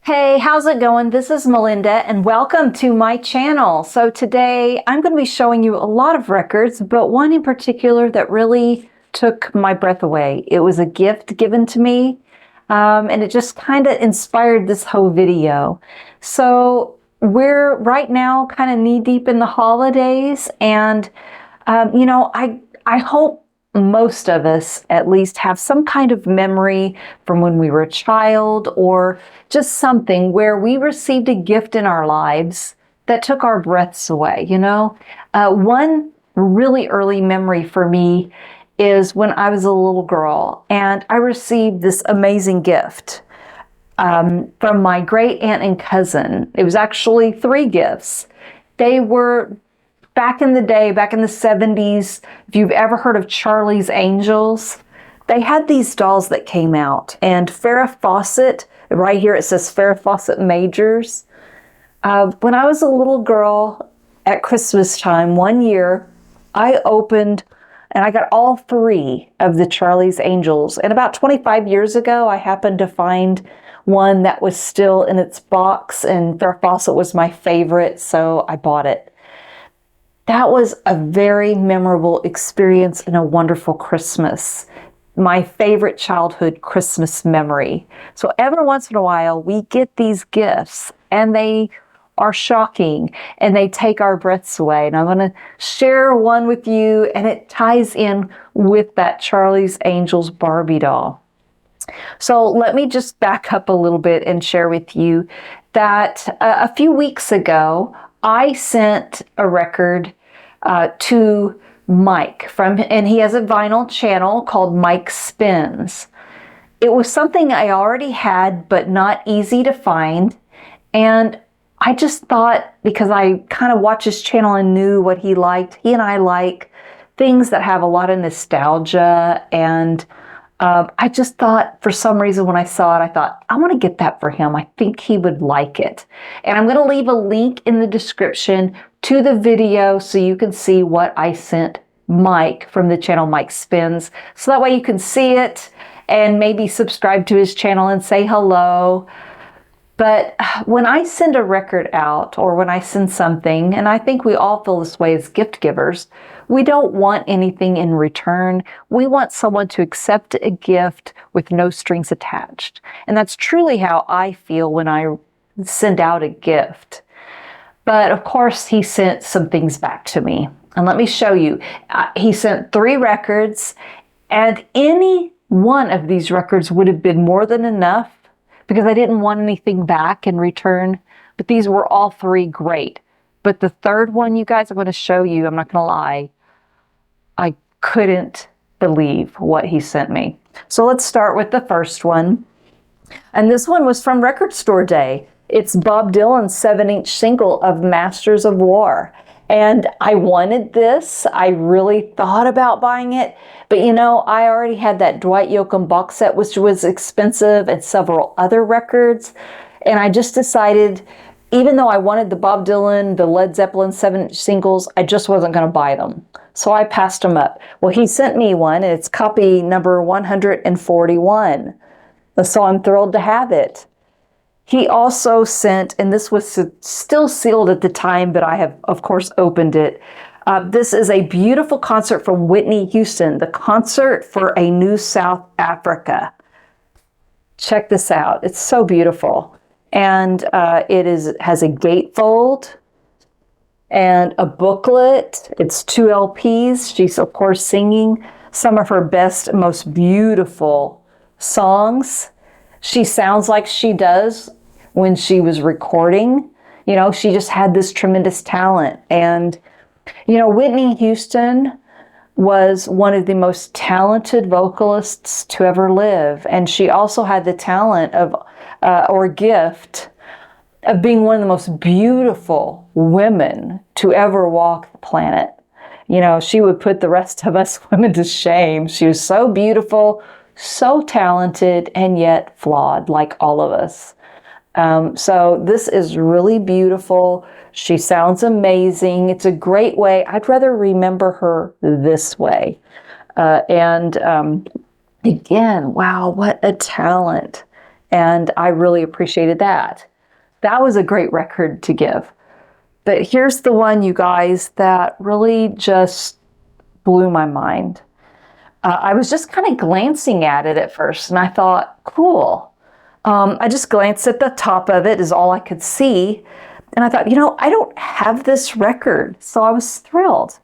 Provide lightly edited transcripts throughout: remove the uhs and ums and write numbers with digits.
Hey, how's it going? This is Melinda and welcome to my channel. So today I'm going to be showing you a lot of records, but one in particular that really took my breath away. It was a gift given to me and it just kind of inspired this whole video. So we're right now kind of knee deep in the holidays and I hope most of us at least have some kind of memory from when we were a child or just something where we received a gift in our lives that took our breaths away, One really early memory for me is when I was a little girl and I received this amazing gift from my great aunt and cousin. It was actually three gifts. They were back in the day, back in the 70s, if you've ever heard of Charlie's Angels, they had these dolls that came out. And Farrah Fawcett, right here it says Farrah Fawcett Majors. When I was a little girl at Christmas time, one year, I opened and I got all three of the Charlie's Angels. And about 25 years ago, I happened to find one that was still in its box, and Farrah Fawcett was my favorite, so I bought it. That was a very memorable experience and a wonderful Christmas. My favorite childhood Christmas memory. So every once in a while, we get these gifts and they are shocking and they take our breaths away. And I'm going to share one with you, and it ties in with that Charlie's Angels Barbie doll. So let me just back up a little bit and share with you that a few weeks ago, I sent a record to Mike and he has a vinyl channel called Mike Spins. It was something I already had, but not easy to find. And I just thought, because I kind of watched his channel and knew what he liked, he and I like things that have a lot of nostalgia, and I just thought, for some reason, when I saw it, I thought, I want to get that for him. I think he would like it. And I'm going to leave a link in the description to the video so you can see what I sent Mike from the channel Mike Spins. So that way you can see it and maybe subscribe to his channel and say hello. But when I send a record out, or when I send something, and I think we all feel this way as gift givers, we don't want anything in return. We want someone to accept a gift with no strings attached. And that's truly how I feel when I send out a gift. But of course, he sent some things back to me. And let me show you. He sent three records, and any one of these records would have been more than enough, because I didn't want anything back in return. But these were all three great. But the third one, you guys, I'm going to show you, I'm not going to lie, I couldn't believe what he sent me. So let's start with the first one. And this one was from Record Store Day. It's Bob Dylan's 7-inch single of Masters of War. And I wanted this. I really thought about buying it. But I already had that Dwight Yoakam box set, which was expensive, and several other records. And I just decided, even though I wanted the Bob Dylan, the Led Zeppelin 7-inch singles, I just wasn't going to buy them. So I passed them up. Well, he sent me one, and it's copy number 141. So I'm thrilled to have it. He also sent, and this was still sealed at the time, but I have, of course, opened it. This is a beautiful concert from Whitney Houston, the Concert for a New South Africa. Check this out. It's so beautiful. And it has a gatefold and a booklet. It's 2 LPs. She's, of course, singing some of her best, most beautiful songs. She sounds like she does when she was recording. She just had this tremendous talent. And, Whitney Houston was one of the most talented vocalists to ever live. And she also had the talent or gift of being one of the most beautiful women to ever walk the planet. She would put the rest of us women to shame. She was so beautiful, so talented, and yet flawed, like all of us. So this is really beautiful. She sounds amazing. It's a great way. I'd rather remember her this way. Again, wow, what a talent. And I really appreciated that. That was a great record to give. But here's the one, you guys, that really just blew my mind. I was just kind of glancing at it at first, and I thought, cool. I just glanced at the top of it, is all I could see. And I thought, I don't have this record. So I was thrilled.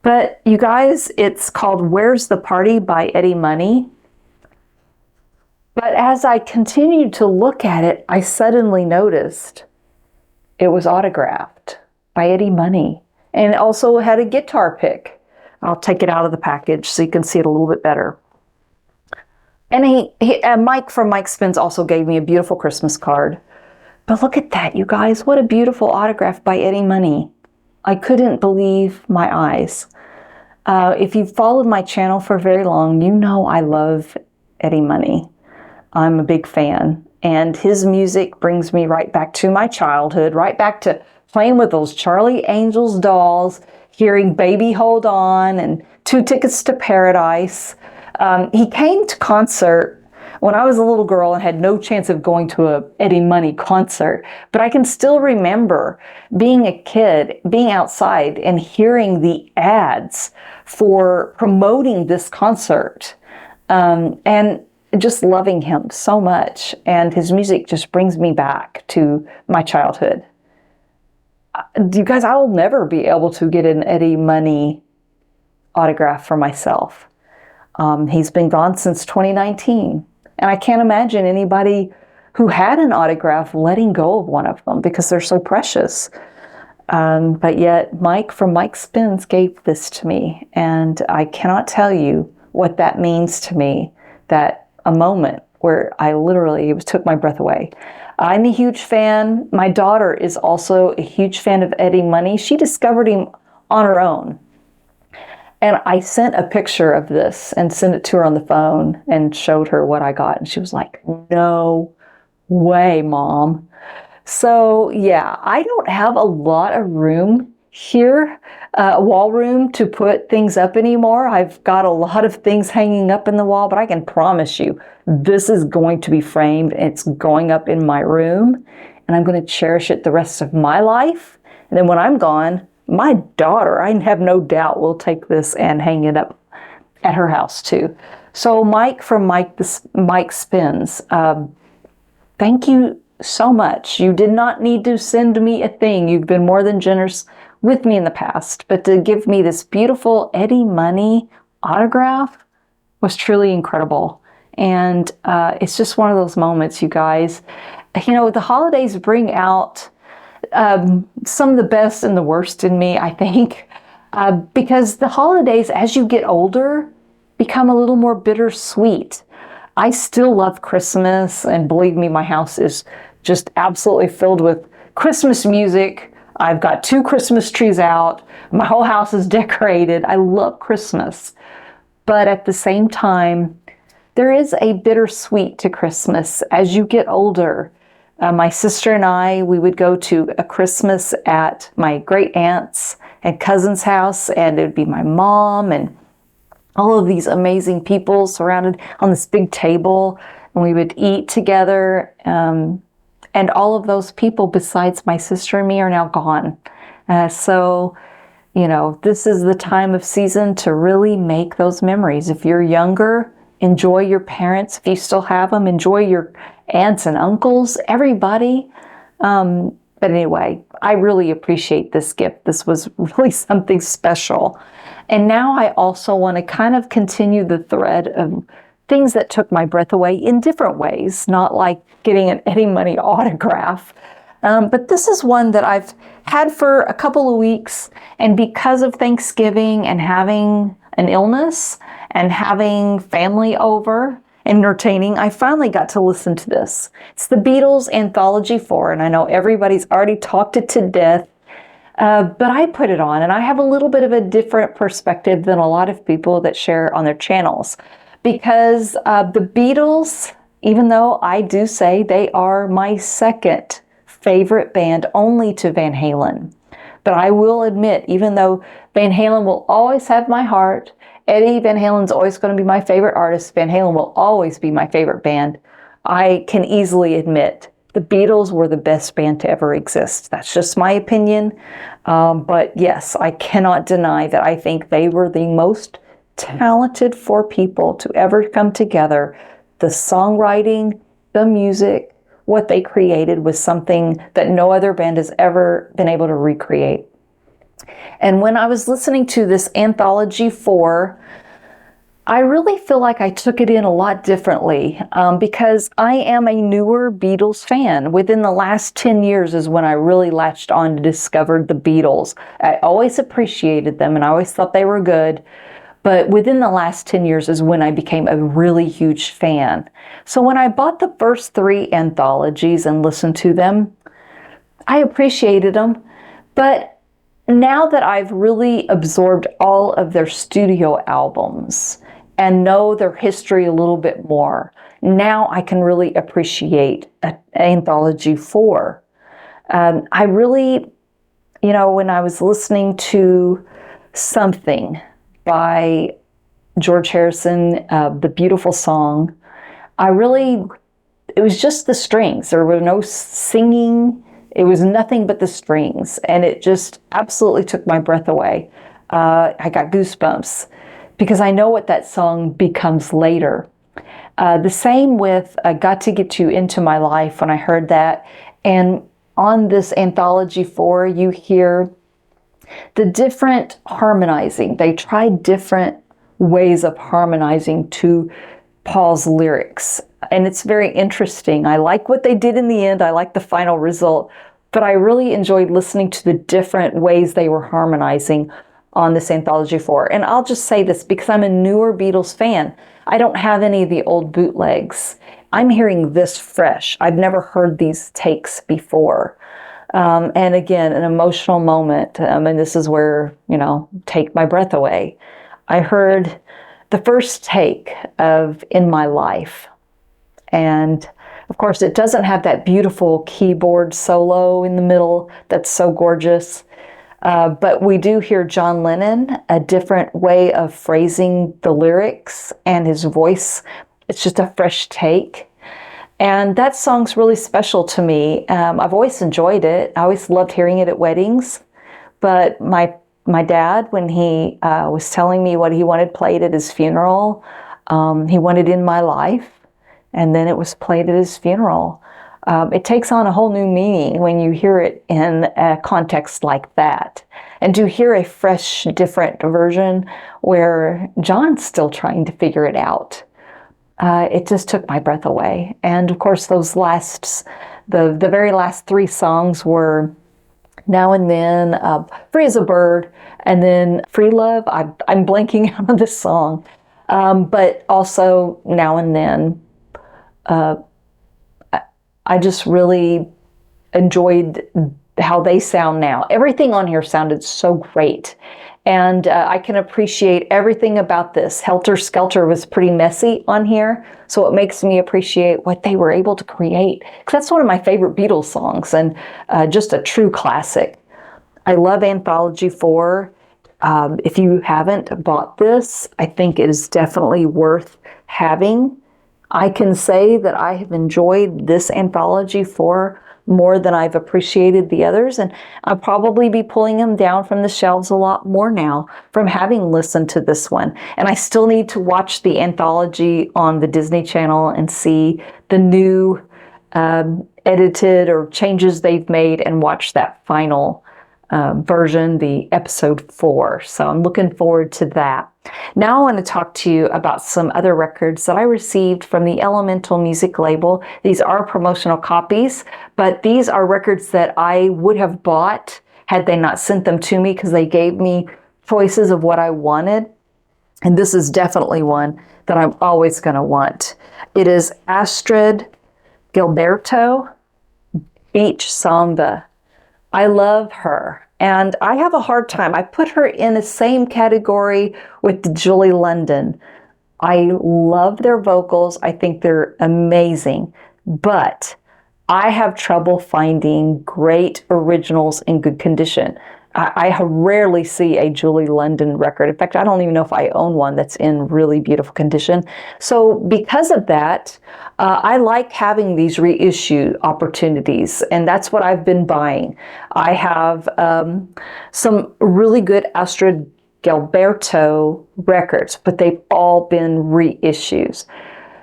But you guys, it's called Where's the Party by Eddie Money. But as I continued to look at it, I suddenly noticed it was autographed by Eddie Money. And it also had a guitar pick. I'll take it out of the package so you can see it a little bit better. And Mike from Mike Spins also gave me a beautiful Christmas card. But look at that, you guys. What a beautiful autograph by Eddie Money. I couldn't believe my eyes. If you've followed my channel for very long, you know I love Eddie Money. I'm a big fan. And his music brings me right back to my childhood, right back to playing with those Charlie Angels dolls, hearing Baby Hold On and 2 Tickets to Paradise. He came to concert when I was a little girl and had no chance of going to a Eddie Money concert. But I can still remember being a kid, being outside and hearing the ads for promoting this concert. And just loving him so much. And his music just brings me back to my childhood. You guys, I will never be able to get an Eddie Money autograph for myself. He's been gone since 2019. And I can't imagine anybody who had an autograph letting go of one of them because they're so precious. But yet Mike from Mike Spins gave this to me. And I cannot tell you what that means to me, that a moment where it took my breath away. I'm a huge fan. My daughter is also a huge fan of Eddie Money. She discovered him on her own. And I sent a picture of this and sent it to her on the phone and showed her what I got. And she was like, no way, Mom. So yeah, I don't have a lot of room here, wall room to put things up anymore. I've got a lot of things hanging up in the wall, but I can promise you this is going to be framed. It's going up in my room and I'm going to cherish it the rest of my life. And then when I'm gone, my daughter, I have no doubt, will take this and hang it up at her house too. So Mike from Mike Spins, thank you so much. You did not need to send me a thing. You've been more than generous with me in the past, but to give me this beautiful Eddie Money autograph was truly incredible. And it's just one of those moments, you guys. The holidays bring out some of the best and the worst in me, I think, because the holidays, as you get older, become a little more bittersweet. I still love Christmas, and believe me, my house is just absolutely filled with Christmas music. I've got 2 Christmas trees out. My whole house is decorated. I love Christmas. But at the same time, there is a bittersweet to Christmas as you get older. My sister and I, we would go to a Christmas at my great aunt's and cousin's house, and it would be my mom and all of these amazing people surrounded on this big table, and we would eat together. And all of those people besides my sister and me are now gone. So, this is the time of season to really make those memories. If you're younger, enjoy your parents. If you still have them, enjoy your aunts and uncles, everybody. But anyway, I really appreciate this gift. This was really something special. And now I also want to kind of continue the thread of things that took my breath away in different ways, not like getting an Eddie Money autograph. But this is one that I've had for a couple of weeks, and because of Thanksgiving and having an illness and having family over, entertaining, I finally got to listen to this. It's the Beatles Anthology 4, and I know everybody's already talked it to death, but I put it on, and I have a little bit of a different perspective than a lot of people that share on their channels. Because the Beatles, even though I do say they are my second favorite band only to Van Halen, but I will admit, even though Van Halen will always have my heart, Eddie Van Halen's always going to be my favorite artist, Van Halen will always be my favorite band, I can easily admit the Beatles were the best band to ever exist. That's just my opinion. But yes, I cannot deny that I think they were the most talented four people to ever come together. The songwriting, the music, what they created was something that no other band has ever been able to recreate. And when I was listening to this Anthology 4, I really feel like I took it in a lot differently because I am a newer Beatles fan. Within the last 10 years is when I really latched on to discover the Beatles. I always appreciated them and I always thought they were good. But within the last 10 years is when I became a really huge fan. So when I bought the first 3 anthologies and listened to them, I appreciated them. But now that I've really absorbed all of their studio albums and know their history a little bit more, now I can really appreciate Anthology 4. I really, when I was listening to Something by George Harrison, the beautiful song, it was just the strings. There were no singing. It was nothing but the strings, and it just absolutely took my breath away. I got goosebumps because I know what that song becomes later. The same with Got to Get You Into My Life when I heard that. And on this Anthology 4, you hear the different harmonizing. They tried different ways of harmonizing to Paul's lyrics. And it's very interesting. I like what they did in the end. I like the final result. But I really enjoyed listening to the different ways they were harmonizing on this Anthology 4. And I'll just say this because I'm a newer Beatles fan. I don't have any of the old bootlegs. I'm hearing this fresh. I've never heard these takes before. And again, an emotional moment. And this is where, take my breath away. I heard the first take of In My Life. And of course, it doesn't have that beautiful keyboard solo in the middle that's so gorgeous. But we do hear John Lennon, a different way of phrasing the lyrics and his voice. It's just a fresh take. And that song's really special to me. I've always enjoyed it. I always loved hearing it at weddings. But my dad, when he was telling me what he wanted played at his funeral, he wanted In My Life. And then it was played at his funeral. It takes on a whole new meaning when you hear it in a context like that. And to hear a fresh, different version where John's still trying to figure it out, it just took my breath away. And of course, those the very last 3 songs were Now and Then, Free as a Bird, and then Free Love. I'm blanking out on this song. But also Now and Then. I just really enjoyed how they sound now. Everything on here sounded so great. And I can appreciate everything about this. Helter Skelter was pretty messy on here, so it makes me appreciate what they were able to create. Because that's one of my favorite Beatles songs and just a true classic. I love Anthology 4. If you haven't bought this, I think it is definitely worth having. I can say that I have enjoyed this Anthology 4 more than I've appreciated the others, and I'll probably be pulling them down from the shelves a lot more now from having listened to this one. And I still need to watch the anthology on the Disney Channel and see the new edited or changes they've made and watch that final version, the episode 4. So I'm looking forward to that. Now I want to talk to you about some other records that I received from the Elemental Music label. These are promotional copies, but these are records that I would have bought had they not sent them to me because they gave me choices of what I wanted. And this is definitely one that I'm always going to want. It is Astrud Gilberto, Beach Samba. I love her, and I have a hard time. I put her in the same category with Julie London. I love their vocals. I think they're amazing, but I have trouble finding great originals in good condition. I rarely see a Julie London record. In fact, I don't even know if I own one that's in really beautiful condition. So because of that, I like having these reissue opportunities, and that's what I've been buying. I have some really good Astrud Gilberto records, but they've all been reissues.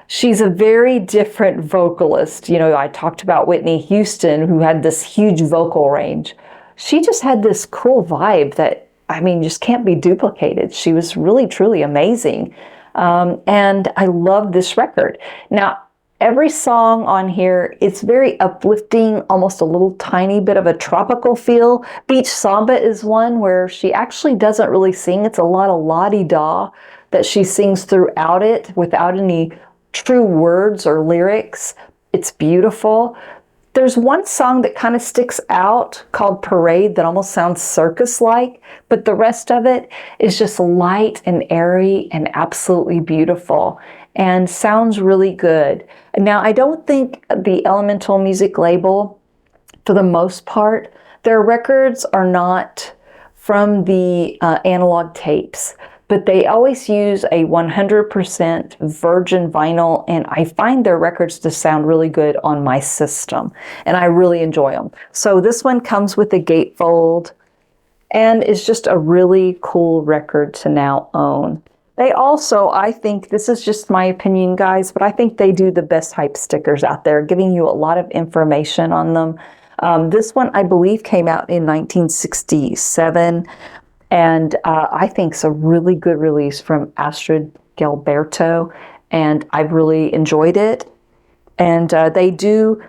She's a very different vocalist. You know, I talked about Whitney Houston, who had this huge vocal range. She just had this cool vibe that, I mean, just can't be duplicated. She was really, truly amazing. And I love this record. Now, every song on here, it's very uplifting, almost a little tiny bit of a tropical feel. Beach Samba is one where she actually doesn't really sing. It's a lot of la-di-da that she sings throughout it without any true words or lyrics. It's beautiful. There's one song that kind of sticks out called Parade that almost sounds circus-like, but the rest of it is just light and airy and absolutely beautiful and sounds really good. Now, I don't think the Elemental Music label, for the most part, their records are not from the analog tapes, but they always use a 100% virgin vinyl, and I find their records to sound really good on my system, and I really enjoy them. So this one comes with a gatefold, and is just a really cool record to now own. They also, I think, this is just my opinion, guys, but I think they do the best hype stickers out there, giving you a lot of information on them. This one, I believe, came out in 1967. And I think it's a really good release from Astrud Gilberto, and I've really enjoyed it. And they do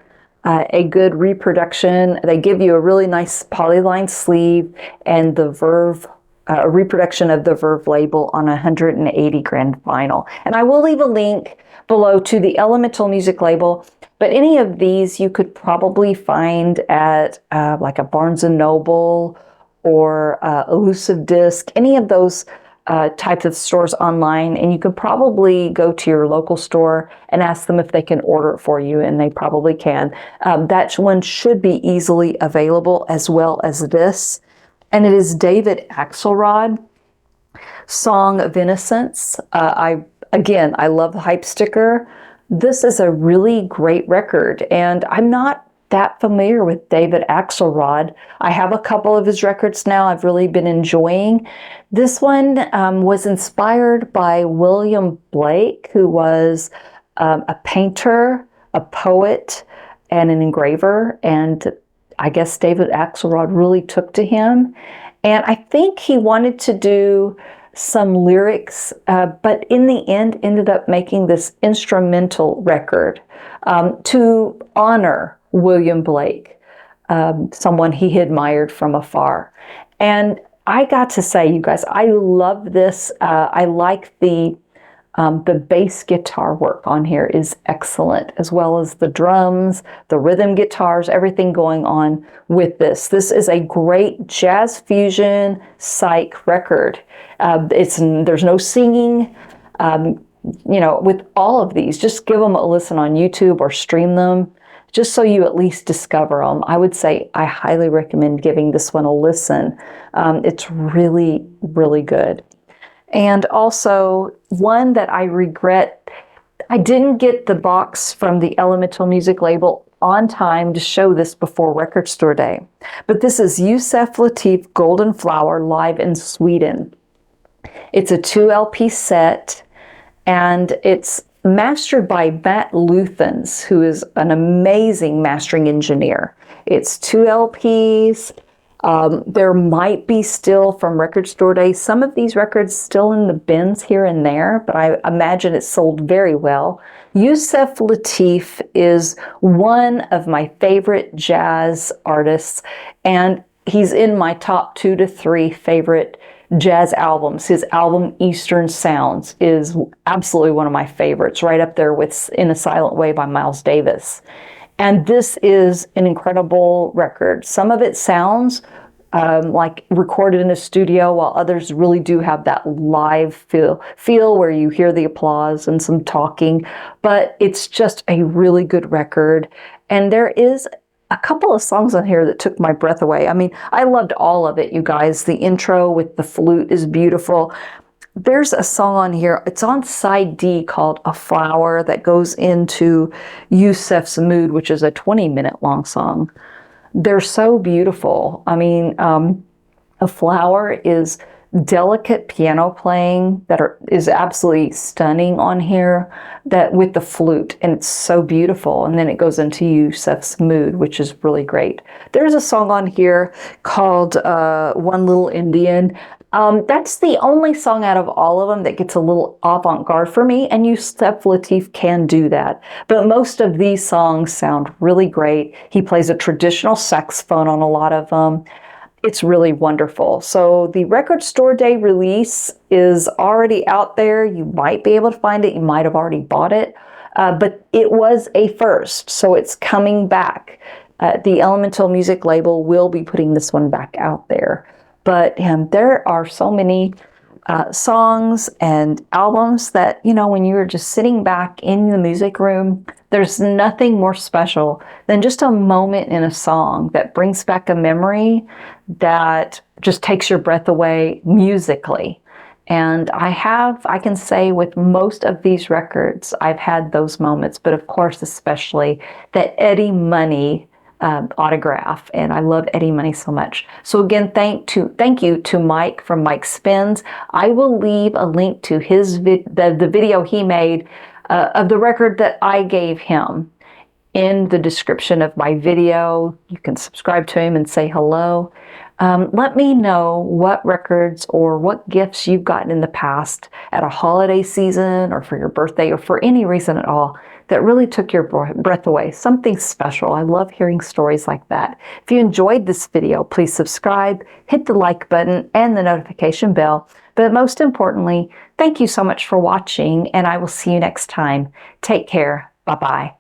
a good reproduction. They give you a really nice polyline sleeve and the Verve, a reproduction of the Verve label on 180 grain vinyl. And I will leave a link below to the Elemental Music label, but any of these you could probably find at like a Barnes & Noble or Elusive Disc, any of those types of stores online, and you could probably go to your local store and ask them if they can order it for you, and they probably can. That one should be easily available, as well as this, and it is David Axelrod, Song of Innocence. I love the hype sticker. This is a really great record, and I'm not that familiar with David Axelrod. I have a couple of his records now I've really been enjoying. This one was inspired by William Blake, who was a painter, a poet, and an engraver. And I guess David Axelrod really took to him. And I think he wanted to do some lyrics, but in the end ended up making this instrumental record to honor William Blake, someone he admired from afar. And I got to say, you guys, I love this. I like the bass guitar work on here is excellent, as well as the drums, the rhythm guitars, everything going on with this. This is a great jazz fusion psych record. There's no singing. With all of these, just give them a listen on YouTube or stream them, just so you at least discover them. I would say I highly recommend giving this one a listen. It's really, really good. And also, one that I regret, I didn't get the box from the Elemental Music label on time to show this before Record Store Day. But this is Yusef Lateef Golden Flower live in Sweden. It's a 2 LP set, and it's mastered by Matt Luthens, who is an amazing mastering engineer. It's 2 LPs. There might be still from Record Store Day, some of these records still in the bins here and there, but I imagine it's sold very well. Yusef Lateef is one of my favorite jazz artists, and he's in my top 2 to 3 favorite jazz albums. His album Eastern Sounds is absolutely one of my favorites, right up there with In a Silent Way by Miles Davis. And this is an incredible record. Some of it sounds like recorded in a studio, while others really do have that live feel where you hear the applause and some talking. But it's just a really good record. And there is a couple of songs on here that took my breath away. I mean, I loved all of it, you guys. The intro with the flute is beautiful. There's a song on here, it's on side D, called A Flower, that goes into Yusef's Mood, which is a 20-minute long song. They're so beautiful. I mean, A Flower is delicate piano playing is absolutely stunning on here, that with the flute, and it's so beautiful. And then it goes into Yusef's Mood, which is really great. There's a song on here called One Little Indian. That's the only song out of all of them that gets a little avant-garde for me, and Yusef Lateef can do that. But most of these songs sound really great. He plays a traditional saxophone on a lot of them. It's really wonderful. So the Record Store Day release is already out there. You might be able to find it. You might have already bought it. But it was a first, so it's coming back. The Elemental Music label will be putting this one back out there. But there are so many songs and albums that, you know, when you're just sitting back in the music room, there's nothing more special than just a moment in a song that brings back a memory that just takes your breath away musically. And I can say with most of these records, I've had those moments, but of course, especially that Eddie Money autograph, and I love Eddie Money so much. So again, thank you to Mike from Mike Spins. I will leave a link to his the video he made of the record that I gave him in the description of my video. You can subscribe to him and say hello. Let me know what records or what gifts you've gotten in the past at a holiday season or for your birthday or for any reason at all that really took your breath away. Something special. I love hearing stories like that. If you enjoyed this video, please subscribe, hit the like button and the notification bell. But most importantly, thank you so much for watching, and I will see you next time. Take care. Bye-bye.